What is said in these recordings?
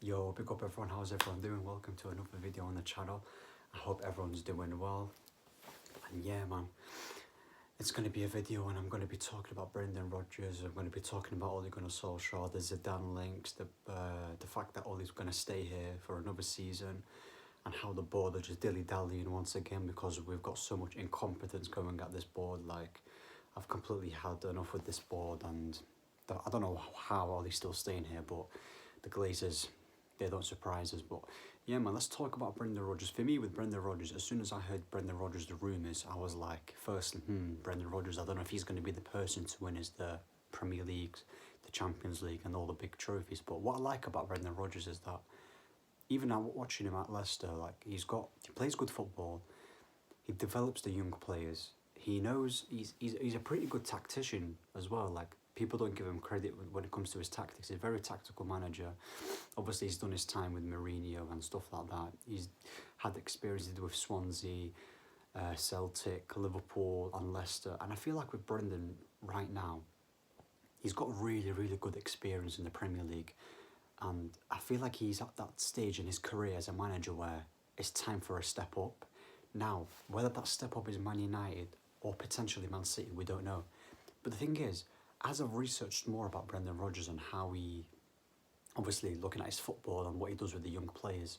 Yo, big up everyone, how's everyone doing? Welcome to another video on the channel. I hope everyone's doing well. And yeah man, it's going to be a video and I'm going to be talking about Brendan Rodgers. I'm going to be talking about Ole Gunnar Solskjaer, the Zidane links, the fact that Ole's going to stay here for another season, and how the board are just dilly-dallying once again because we've got so much incompetence going at this board. Like, I've completely had enough with this board, and I don't know how Ole's still staying here, but the Glazers, they don't surprise us. But yeah man, let's talk about Brendan Rodgers. For me, with Brendan Rodgers, as soon as I heard Brendan Rodgers, the rumours, I was like, firstly, Brendan Rodgers, I don't know if he's going to be the person to win us the Premier League, the Champions League and all the big trophies. But what I like about Brendan Rodgers is that even now watching him at Leicester, like he plays good football, he develops the young players. He knows he's a pretty good tactician as well. Like, people don't give him credit when it comes to his tactics. He's a very tactical manager. Obviously, he's done his time with Mourinho and stuff like that. He's had experiences with Swansea, Celtic, Liverpool, and Leicester. And I feel like with Brendan right now, he's got really good experience in the Premier League. And I feel like he's at that stage in his career as a manager where it's time for a step up. Now, whether that step up is Man United or potentially Man City, we don't know. But the thing is, as I've researched more about Brendan Rodgers and how he, obviously looking at his football and what he does with the young players,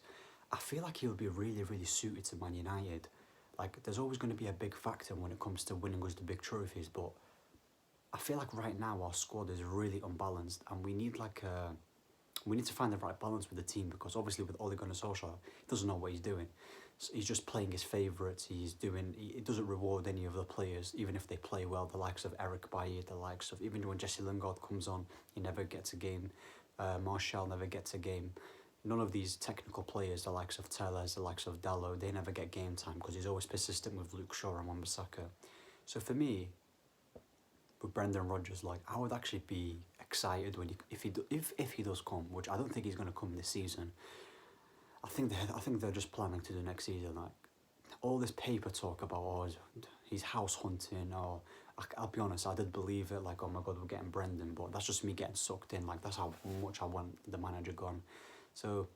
I feel like he'll be really suited to Man United. Like, there's always going to be a big factor when it comes to winning us the big trophies, but I feel like right now our squad is really unbalanced, and we need to find the right balance with the team, because obviously with Ole Gunnar Solskjaer, he doesn't know what he's doing. So he's just playing his favourites. He doesn't reward any of the players, even if they play well. The likes of Eric Bailly, the likes of, even when Jesse Lingard comes on, he never gets a game. Martial never gets a game. None of these technical players, the likes of Tellez, the likes of Dallo, they never get game time because he's always persistent with Luke Shaw and Wan-Bissaka. So for me, with Brendan Rodgers, like, I would actually be excited when if he does come, which I don't think he's going to come this season. I think they're just planning to do next season. Like, all this paper talk about, oh, he's house hunting, or I'll be honest, I did believe it. Like, oh my god, we're getting Brendan, but that's just me getting sucked in. Like, that's how much I want the manager gone. So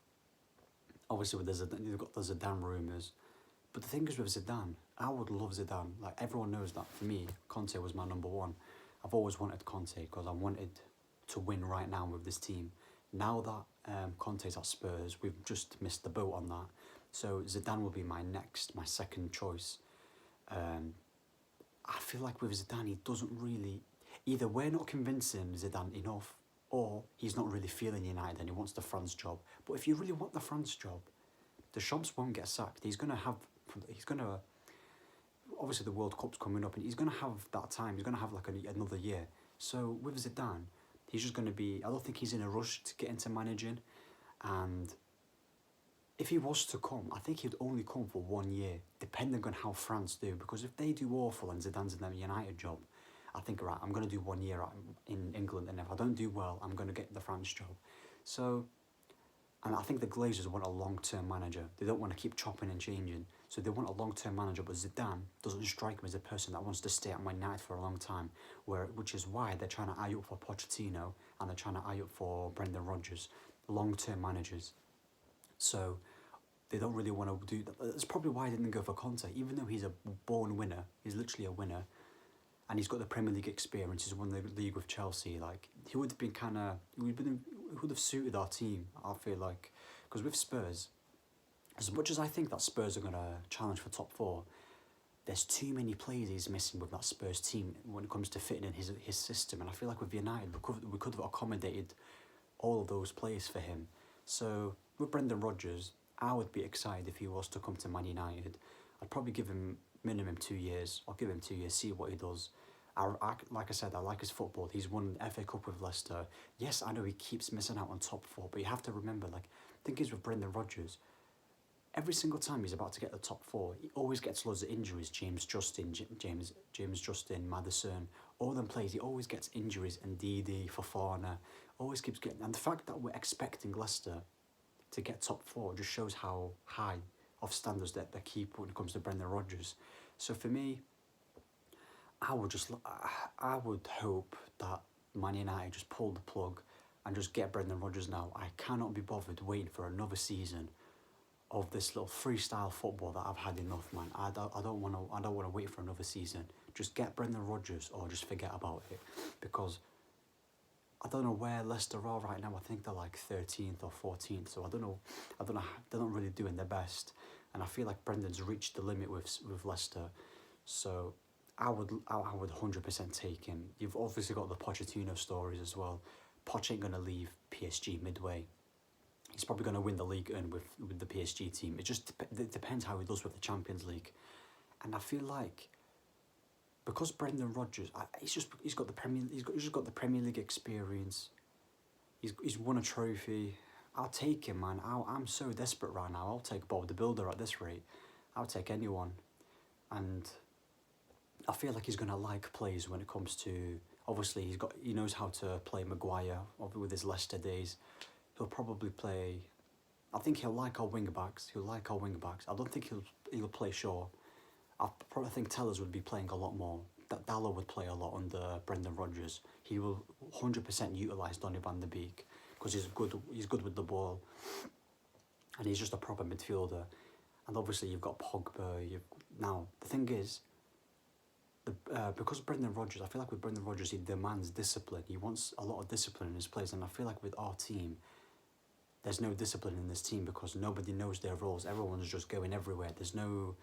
obviously with you've got the Zidane rumours. But the thing is with Zidane, I would love Zidane. Like, everyone knows that for me, Conte was my number one. I've always wanted Conte because I wanted to win right now with this team. Now that Conte's at Spurs, we've just missed the boat on that. So Zidane will be my second choice. I feel like with Zidane, he doesn't really, either we're not convincing Zidane enough, or he's not really feeling United and he wants the France job. But if you really want the France job, the Deschamps won't get sacked. He's gonna, obviously the World Cup's coming up and he's gonna have that time. He's gonna have like another year. So with Zidane, he's just gonna be, I don't think he's in a rush to get into managing. And if he was to come, I think he'd only come for 1 year, depending on how France do. Because if they do awful and Zidane's in the United job, I think, right, I'm going to do 1 year in England, and if I don't do well, I'm going to get the France job. So, and I think the Glazers want a long-term manager. They don't want to keep chopping and changing. So they want a long-term manager, but Zidane doesn't strike me as a person that wants to stay at Man United for a long time, which is why they're trying to eye up for Pochettino and they're trying to eye up for Brendan Rodgers, long-term managers. So they don't really want to do that. That's probably why I didn't go for Conte, even though he's a born winner. He's literally a winner, and he's got the Premier League experience. He's won the league with Chelsea. Like, he would have been he would have suited our team, I feel like, because with Spurs, as much as I think that Spurs are going to challenge for top four, there's too many players he's missing with that Spurs team when it comes to fitting in his system. And I feel like with United, we could have accommodated all of those players for him. So with Brendan Rodgers, I would be excited if he was to come to Man United. I'd probably give him minimum 2 years. I'll give him 2 years, see what he does. Like I said, I like his football. He's won the FA Cup with Leicester. Yes, I know he keeps missing out on top four, but you have to remember, like, the thing is with Brendan Rodgers, every single time he's about to get the top four, he always gets loads of injuries. James Justin, Maddison, all them players, he always gets injuries, and Didi, Fofana, always keeps getting. And the fact that we're expecting Leicester to get top four just shows how high of standards that they keep when it comes to Brendan Rodgers. So for me, I would hope that Man United just pull the plug and just get Brendan Rodgers now. I cannot be bothered waiting for another season of this little freestyle football that I've had enough, man. I don't want to wait for another season. Just get Brendan Rodgers or just forget about it, because I don't know where Leicester are right now. I think they're like 13th or 14th. So I don't know. They're not really doing their best, and I feel like Brendan's reached the limit with Leicester. So I would 100% take him. You've obviously got the Pochettino stories as well. Poch ain't gonna leave PSG midway. He's probably gonna win the league and with the PSG team. It just depends how he does with the Champions League, and I feel like, because Brendan Rodgers, he's got the Premier League experience. He's won a trophy. I'll take him, man. I'm so desperate right now. I'll take Bob the Builder at this rate. I'll take anyone, and I feel like he's gonna like plays when it comes to. Obviously, he knows how to play Maguire with his Leicester days. He'll probably play. I think he'll like our wing backs. I don't think he'll play Shaw. I probably think Tellers would be playing a lot more. That Dallo would play a lot under Brendan Rodgers. He will 100% utilise Donny van de Beek because he's good with the ball, and he's just a proper midfielder. And obviously you've got Pogba. Now the thing is, because Brendan Rodgers, I feel like with Brendan Rodgers he demands discipline. He wants a lot of discipline in his players, and I feel like with our team, there's no discipline in this team because nobody knows their roles. Everyone's just going everywhere. There's no,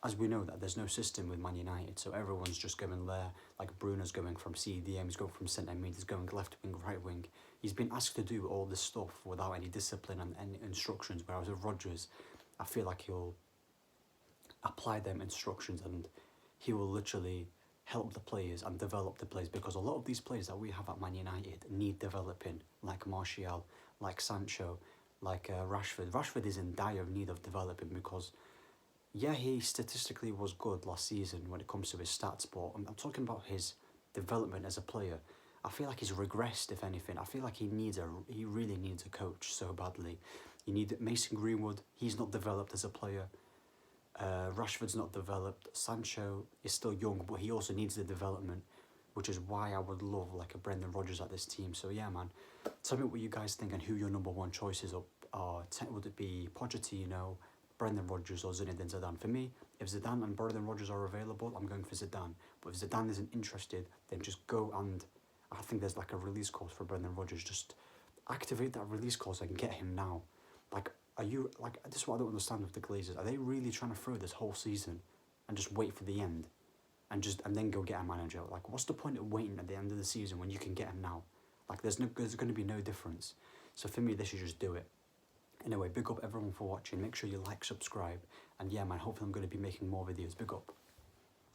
as we know that there's no system with Man United, so everyone's just going there. Like Bruno's going from CDM, he's going from centre mid, he's going left wing, right wing. He's been asked to do all this stuff without any discipline and any instructions. Whereas with Rodgers, I feel like he'll apply them instructions and he will literally help the players and develop the players, because a lot of these players that we have at Man United need developing, like Martial, like Sancho, like Rashford. Rashford is in dire need of developing because, yeah, he statistically was good last season when it comes to his stats, but I'm talking about his development as a player. I feel like he's regressed, if anything. I feel like he really needs a coach so badly. You need Mason Greenwood. He's not developed as a player. Rashford's not developed. Sancho is still young, but he also needs the development, which is why I would love like a Brendan Rodgers at this team. So yeah, man, tell me what you guys think and who your number one choices are. Would it be Pochettino, Brendan Rodgers, or Zinedine Zidane? For me, if Zidane and Brendan Rodgers are available, I'm going for Zidane. But if Zidane isn't interested, then just go, and I think there's like a release clause for Brendan Rodgers. Just activate that release clause and get him now. Like, this is what I don't understand with the Glazers. Are they really trying to throw this whole season and just wait for the end and then go get a manager? Like, what's the point of waiting at the end of the season when you can get him now? Like, there's going to be no difference. So for me, they should just do it. Anyway, big up everyone for watching. Make sure you like, subscribe, and yeah, man, hopefully I'm going to be making more videos. Big up.